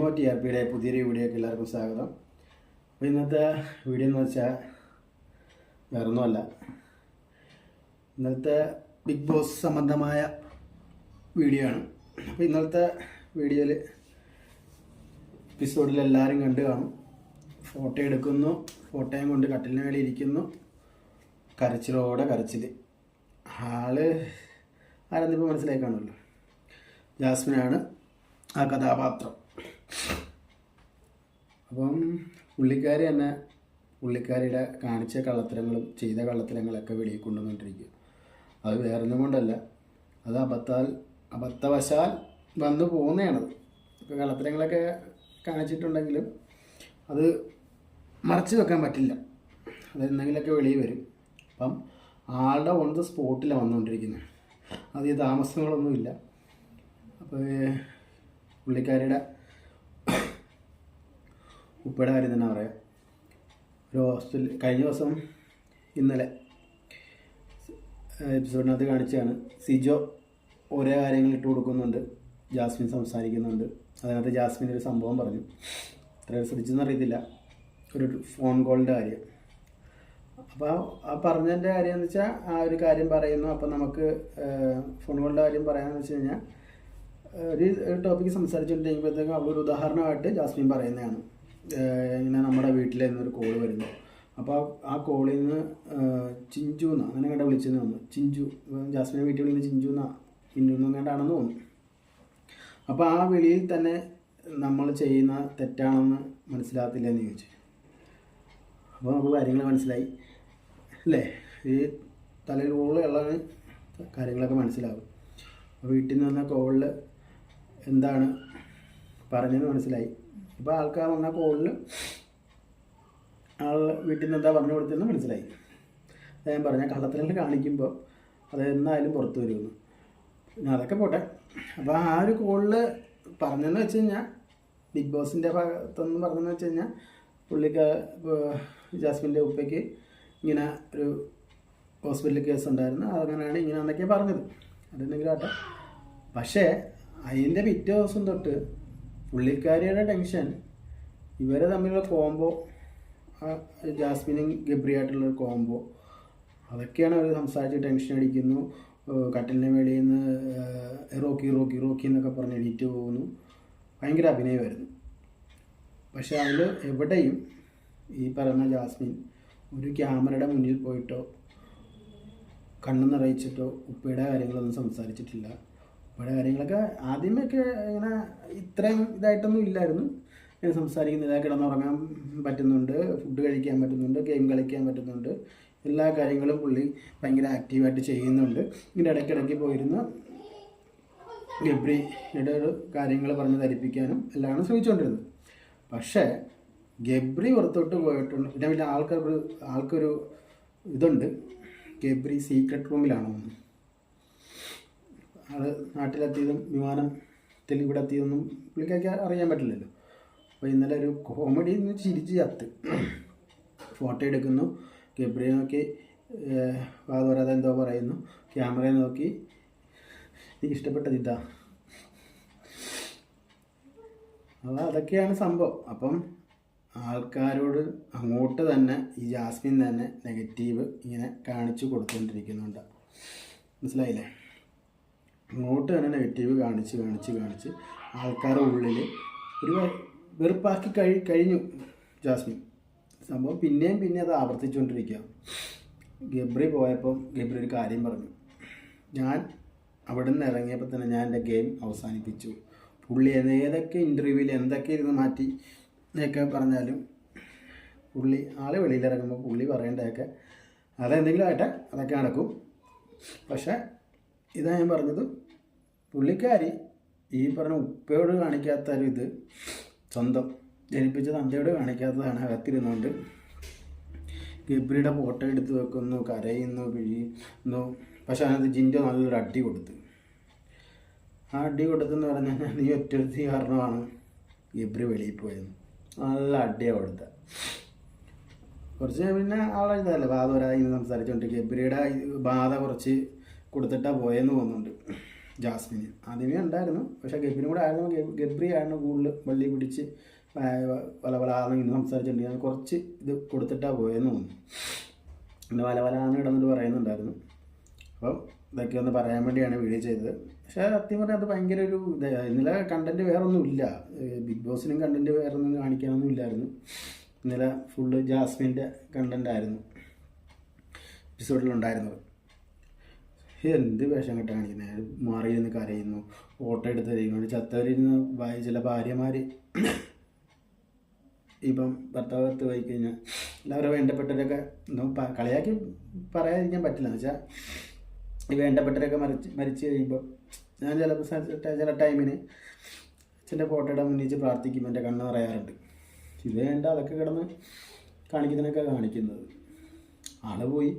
ഷിമോ TRPയുടെ പുതിയൊരു വീഡിയോയ്ക്ക് എല്ലാവർക്കും സ്വാഗതം. അപ്പോൾ ഇന്നത്തെ വീഡിയോ എന്ന് വെച്ചാൽ വേറൊന്നുമല്ല, ഇന്നത്തെ ബിഗ് ബോസ് സംബന്ധമായ വീഡിയോ ആണ്. അപ്പോൾ ഇന്നത്തെ വീഡിയോയിൽ എപ്പിസോഡിൽ എല്ലാവരും കണ്ടു കാണും. ഫോട്ടോ എടുക്കുന്നു, ഫോട്ടോയും കൊണ്ട് കട്ടിലിന് മേലെ ഇരിക്കുന്നു, കരച്ചിലോടെ കരച്ചിൽ. ആള് ആരെന്നിപ്പോൾ മനസ്സിലായി കാണുമല്ലോ, ജാസ്മിനാണ് ആ കഥാപാത്രം. അപ്പം പുള്ളിക്കാരി തന്നെ പുള്ളിക്കാരിയുടെ കാണിച്ച കള്ളത്തരങ്ങളും ചെയ്ത കള്ളത്തരങ്ങളൊക്കെ വെളിയിൽ കൊണ്ടുവന്നിട്ടിരിക്കുക. അത് വേറൊന്നും കൊണ്ടല്ല, അത് അബദ്ധവശാൽ വന്നു പോകുന്നതാണത്. ഇപ്പോൾ കള്ളത്തരങ്ങളൊക്കെ കാണിച്ചിട്ടുണ്ടെങ്കിലും അത് മറച്ചു വെക്കാൻ പറ്റില്ല, അതെന്തെങ്കിലുമൊക്കെ വെളിയിൽ വരും. അപ്പം ആളുടെ ഓൺ ദ സ്പോട്ടിലാണ് വന്നുകൊണ്ടിരിക്കുന്നത്, അത് ഈ താമസങ്ങളൊന്നുമില്ല. അപ്പോൾ പുള്ളിക്കാരിയുടെ ഉപ്പയുടെ കാര്യം തന്നെ പറയാം. ഒരു ഹോസ്റ്റലിൽ കഴിഞ്ഞ ദിവസം ഇന്നലെ എപ്പിസോഡിനകത്ത് കാണിച്ചാണ്, സിജോ ഓരോ കാര്യങ്ങൾ ഇട്ട് കൊടുക്കുന്നുണ്ട്, ജാസ്മിൻ സംസാരിക്കുന്നുണ്ട്. അതിനകത്ത് ജാസ്മിൻ ഒരു സംഭവം പറഞ്ഞു, അത്ര ശ്രദ്ധിച്ചെന്ന് അറിയത്തില്ല, ഒരു ഫോൺ കോളിൻ്റെ കാര്യം. അപ്പോൾ ആ പറഞ്ഞതിൻ്റെ കാര്യം എന്ന് വെച്ചാൽ ആ ഒരു കാര്യം പറയുന്നു. അപ്പോൾ നമുക്ക് ഫോൺ കോളിൻ്റെ കാര്യം പറയാമെന്ന് വെച്ച് കഴിഞ്ഞാൽ, ഒരു ടോപ്പിക്ക് സംസാരിച്ചുകൊണ്ടിരിക്കുമ്പോഴത്തേക്കും അവളൊരു ഉദാഹരണമായിട്ട് ജാസ്മിൻ പറയുന്നതാണ്, ഇങ്ങനെ നമ്മുടെ വീട്ടിൽ നിന്നൊരു കോള് വരുന്നു. അപ്പോൾ ആ കോളിൽ നിന്ന് ചിഞ്ചു എന്നാണ് അങ്ങനെ കണ്ട വിളിച്ചെന്ന് തോന്നുന്നു. ചിഞ്ചു, ജാസ്മിനെ വീട്ടിൽ വിളിക്കുന്ന ചിഞ്ചു എന്നാണ്, പിന്നൊന്നും കണ്ടാണെന്ന് തോന്നുന്നു. അപ്പോൾ ആ വിളിയിൽ തന്നെ നമ്മൾ ചെയ്യുന്ന തെറ്റാണെന്ന് മനസ്സിലാകത്തില്ലെന്ന് ചോദിച്ചു. അപ്പോൾ നമുക്ക് കാര്യങ്ങൾ മനസ്സിലായി അല്ലേ, ഈ തലയിൽ ഉള്ള കാര്യങ്ങളൊക്കെ മനസ്സിലാകും. അപ്പോൾ വീട്ടിൽ നിന്ന് വന്ന കോളിൽ എന്താണ് പറഞ്ഞതെന്ന് മനസ്സിലായി. ഇപ്പോൾ ആൾക്കാർ വന്ന കോളിൽ ആൾ വീട്ടിൽ നിന്ന് എന്താ പറഞ്ഞു കൊടുത്തതെന്ന് മനസ്സിലായി. ഞാൻ പറഞ്ഞ കള്ളത്തരങ്ങൾ കാണിക്കുമ്പോൾ അത് എന്നായാലും പുറത്തു വരുമെന്ന്. പിന്നെ അതൊക്കെ പോട്ടെ. അപ്പോൾ ആ ഒരു കോളിൽ പറഞ്ഞതെന്ന് വെച്ച് കഴിഞ്ഞാൽ, ബിഗ് ബോസിൻ്റെ ഭാഗത്തൊന്നും പറഞ്ഞതെന്ന് വെച്ച് കഴിഞ്ഞാൽ, പുള്ളിക്ക് ജാസ്മിൻ്റെ ഉപ്പയ്ക്ക് ഇങ്ങനെ ഒരു ഹോസ്പിറ്റൽ കേസ് ഉണ്ടായിരുന്നു, അതങ്ങനെയാണ് ഇങ്ങനെയാണെന്നൊക്കെ പറഞ്ഞത്. അതെന്തെങ്കിലും ആട്ടെ. പക്ഷേ അതിൻ്റെ പിറ്റേ ദിവസം തൊട്ട് പുള്ളിക്കാരിയുടെ ടെൻഷൻ, ഇവരെ തമ്മിലുള്ള കോംബോ, ജാസ്മിനും ഗബ്രിയായിട്ടുള്ളൊരു കോംബോ, അതൊക്കെയാണ് അവർ സംസാരിച്ച് ടെൻഷൻ അടിക്കുന്നു. കട്ടിലിൻ്റെ മേളിൽ നിന്ന് റോക്കി റോക്കി റോക്കി എന്നൊക്കെ പറഞ്ഞ് എണീറ്റ് പോകുന്നു. ഭയങ്കര അഭിനയമായിരുന്നു. പക്ഷേ അതിൽ എവിടെയും ഈ പറയുന്ന ജാസ്മിൻ ഒരു ക്യാമറയുടെ മുന്നിൽ പോയിട്ടോ കണ്ണു നിറയിച്ചിട്ടോ ഉപ്പയുടെ കാര്യങ്ങളൊന്നും സംസാരിച്ചിട്ടില്ല. ഉപ്പയുടെ കാര്യങ്ങളൊക്കെ ആദ്യമൊക്കെ ഇങ്ങനെ ഇത്രയും ഇതായിട്ടൊന്നും ഇല്ലായിരുന്നു. ഇങ്ങനെ സംസാരിക്കുന്നില്ല, കിടന്നുറങ്ങാൻ പറ്റുന്നുണ്ട്, ഫുഡ് കഴിക്കാൻ പറ്റുന്നുണ്ട്, ഗെയിം കളിക്കാൻ പറ്റുന്നുണ്ട്, എല്ലാ കാര്യങ്ങളും പുള്ളി ഭയങ്കര ആക്റ്റീവായിട്ട് ചെയ്യുന്നുണ്ട്. ഇങ്ങനെ ഇടയ്ക്കിടയ്ക്ക് പോയിരുന്ന് ഗബ്രിയുടെ ഒരു കാര്യങ്ങൾ പറഞ്ഞ് ധരിപ്പിക്കാനും എല്ലാമാണ് ശ്രമിച്ചുകൊണ്ടിരുന്നത്. പക്ഷേ ഗബ്രി പുറത്തോട്ട് പോയിട്ടുണ്ട്. പിന്നെ പിന്നെ ആൾക്കൊരു ഇതുണ്ട്, ഗബ്രി സീക്രട്ട് റൂമിലാണോ, അത് നാട്ടിലെത്തിയതും വിമാനത്തിൽ ഇവിടെ എത്തിയതൊന്നും പുള്ളിക്കൊക്കെ അറിയാൻ പറ്റില്ലല്ലോ. അപ്പോൾ ഇന്നലെ ഒരു കോമഡി എന്ന് ചിരിച്ച് ചത്ത്. ഫോട്ടോ എടുക്കുന്നു, ഗബ്രിയെ നോക്കി വാതോരാതെ എന്തോ പറയുന്നു, ക്യാമറയെ നോക്കി എനിക്ക് ഇഷ്ടപ്പെട്ടത് ഇതാ. അതൊക്കെയാണ് സംഭവം. അപ്പം ആൾക്കാരോട് അങ്ങോട്ട് തന്നെ ഈ ജാസ്മിൻ തന്നെ നെഗറ്റീവ് ഇങ്ങനെ കാണിച്ചു കൊടുത്തുകൊണ്ടിരിക്കുന്നുണ്ട്. മനസ്സിലായില്ലേ? അങ്ങോട്ട് തന്നെ നെഗറ്റീവ് കാണിച്ച് ആൾക്കാരുടെ ഉള്ളിൽ ഒരു വെറുപ്പാക്കി കഴിഞ്ഞു ജാസ്മിൻ. സംഭവം പിന്നെ അത് ആവർത്തിച്ചുകൊണ്ടിരിക്കുക. ഗബ്രി പോയപ്പോൾ ഗബ്രി ഒരു കാര്യം പറഞ്ഞു, ഞാൻ അവിടെ നിന്ന് ഇറങ്ങിയപ്പോൾ തന്നെ ഞാൻ എൻ്റെ ഗെയിം അവസാനിപ്പിച്ചു. പുള്ളി ഏതൊക്കെ ഇൻ്റർവ്യൂവിൽ എന്തൊക്കെ ഇരുന്ന് മാറ്റി എന്നൊക്കെ പറഞ്ഞാലും പുള്ളി ആൾ വെളിയിലിറങ്ങുമ്പോൾ പുള്ളി പറയേണ്ടതൊക്കെ അതെന്തെങ്കിലും ആയിട്ട് അതൊക്കെ നടക്കും. പക്ഷേ ഇതാ ഞാൻ പറഞ്ഞത്, പുള്ളിക്കാരി ഈ പറഞ്ഞ ഉപ്പയോട് കാണിക്കാത്തൊരു ഇത് സ്വന്തം ജനിപ്പിച്ച തന്തയോട് കാണിക്കാത്തതാണ്. അകത്തിരുന്നുകൊണ്ട് ഗബ്രിയുടെ ഫോട്ടോ എടുത്ത് വെക്കുന്നു, കരയുന്നു, പിഴിയുന്നു. പക്ഷെ അതിനകത്ത് ജിൻഡോ നല്ലൊരു അടി കൊടുത്ത്. ആ അടി കൊടുത്തെന്ന് പറഞ്ഞാൽ നീ ഒറ്റരുത്തി കാരണമാണ് ഗബ്രി വെളിയിൽ പോയത്. നല്ല അടിയാണ് കൊടുത്ത. കുറച്ച് പിന്നെ ആളെ ഇതല്ലേ ബാധ ഒരായി സംസാരിച്ചുകൊണ്ട് ഗബ്രിയുടെ ബാധ കുറച്ച് കൊടുത്തിട്ടാണ് പോയെന്ന് തോന്നുന്നുണ്ട്. ജാസ്മിന് ആദ്യമേ ഉണ്ടായിരുന്നു. പക്ഷേ ഗബ്രിയും കൂടെ ആയിരുന്നു. ഗബ്രി ആയിരുന്നു കൂടുതൽ വള്ളി പിടിച്ച് വലവലാന്ന് ഇന്ന് സംസാരിച്ചിട്ടുണ്ട്. ഞാൻ കുറച്ച് ഇത് കൊടുത്തിട്ടാണ് പോയെന്ന് തോന്നുന്നു. പിന്നെ വലവലാന്ന് കിടന്നിട്ട് പറയുന്നുണ്ടായിരുന്നു. അപ്പം ഇതൊക്കെ ഒന്ന് പറയാൻ വേണ്ടിയാണ് വീഡിയോ ചെയ്തത്. പക്ഷേ സത്യം പറഞ്ഞാൽ അത് ഭയങ്കര ഒരു ഇന്നലെ കണ്ടൻറ്റ് വേറൊന്നും ഇല്ല. ബിഗ് ബോസിനും കണ്ടൻറ്റ് വേറൊന്നും കാണിക്കാനൊന്നും ഇല്ലായിരുന്നു. ഇന്നലെ ഫുള്ള് ജാസ്മിൻ്റെ കണ്ടൻ്റ് ആയിരുന്നു എപ്പിസോഡിലുണ്ടായിരുന്നത്. എന്ത് വേഷം കെട്ടാൻ കാണിക്കുന്നത്, മാറിയിരുന്ന് കരയുന്നു, ഫോട്ടോ എടുത്ത് തരിക്കുന്നു. ചത്തവരിന്ന് ചില ഭാര്യമാർ ഇപ്പം ഭർത്താവത്ത് പോയി കഴിഞ്ഞാൽ എല്ലാവരും വേണ്ടപ്പെട്ടവരൊക്കെ കളിയാക്കി പറയാതിരിക്കാൻ പറ്റില്ല. എന്ന് വെച്ചാൽ ഈ വേണ്ടപ്പെട്ടവരൊക്കെ മരിച്ചു കഴിയുമ്പോൾ ഞാൻ ചില ടൈമിന് അച്ഛൻ്റെ ഫോട്ടോയുടെ മുന്നിച്ച് പ്രാർത്ഥിക്കുമ്പോൾ എൻ്റെ കണ്ണ് നിറയാറുണ്ട്. ഇത് വേണ്ട അതൊക്കെ കിടന്ന് കാണിക്കുന്നതിനൊക്കെ കാണിക്കുന്നത്. ആള് പോയി